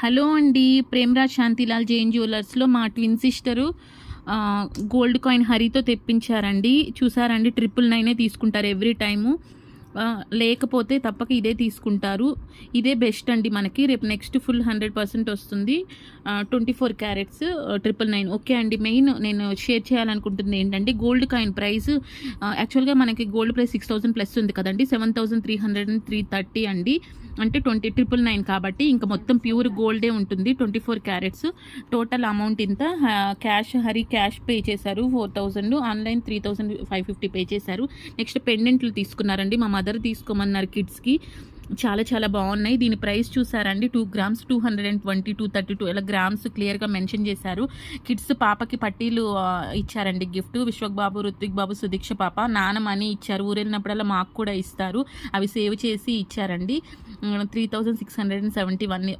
Hello అండి. ప్రేమ్‌రాజ్ శాంతిలాల్ జైన్ జ్యువెలర్స్‌లో మా twin sister gold coin హరితో తెప్పించారండి. చూసారండి 999 తీసుకుంటారు ఎవ్రీ టైము. లేకపోతే తప్పక ఇదే తీసుకుంటారు. ఇదే బెస్ట్ అండి మనకి. రేపు నెక్స్ట్ ఫుల్ 100% వస్తుంది. 24 క్యారెట్స్ 999. ఓకే అండి. మెయిన్ నేను షేర్ చేయాలనుకుంటుంది ఏంటంటే గోల్డ్ కాయిన్ ప్రైస్ యాక్చువల్‌గా మనకి గోల్డ్ ప్రైస్ 6000 ప్లస్ ఉంది కదండీ. 7330 అండి. అంటే 999 కాబట్టి ఇంకా మొత్తం ప్యూర్ గోల్డే ఉంటుంది. 24 క్యారెట్స్. టోటల్ అమౌంట్ ఇంత. హరి క్యాష్ పే చేశారు 4000, ఆన్లైన్ 3550 పే చేశారు. నెక్స్ట్ పెండెంట్లు తీసుకున్నారండి. మా మదర్ తీసుకోమన్నారు కిడ్స్‌కి. చాలా చాలా బాగున్నాయి. దీని ప్రైస్ చూసారండి 2 గ్రామ్స్ 220, 232 ఇలా గ్రామ్స్ క్లియర్గా మెన్షన్ చేశారు. కిడ్స్ పాపకి పట్టీలు ఇచ్చారండి గిఫ్ట్. విశ్వక్ బాబు, రుత్విక్ బాబు, సుదీక్ష పాప నాన్న మనీ ఇచ్చారు. ఊరెళ్ళినప్పుడల్లా మాకు కూడా ఇస్తారు. అవి సేవ్ చేసి ఇచ్చారండి. 3671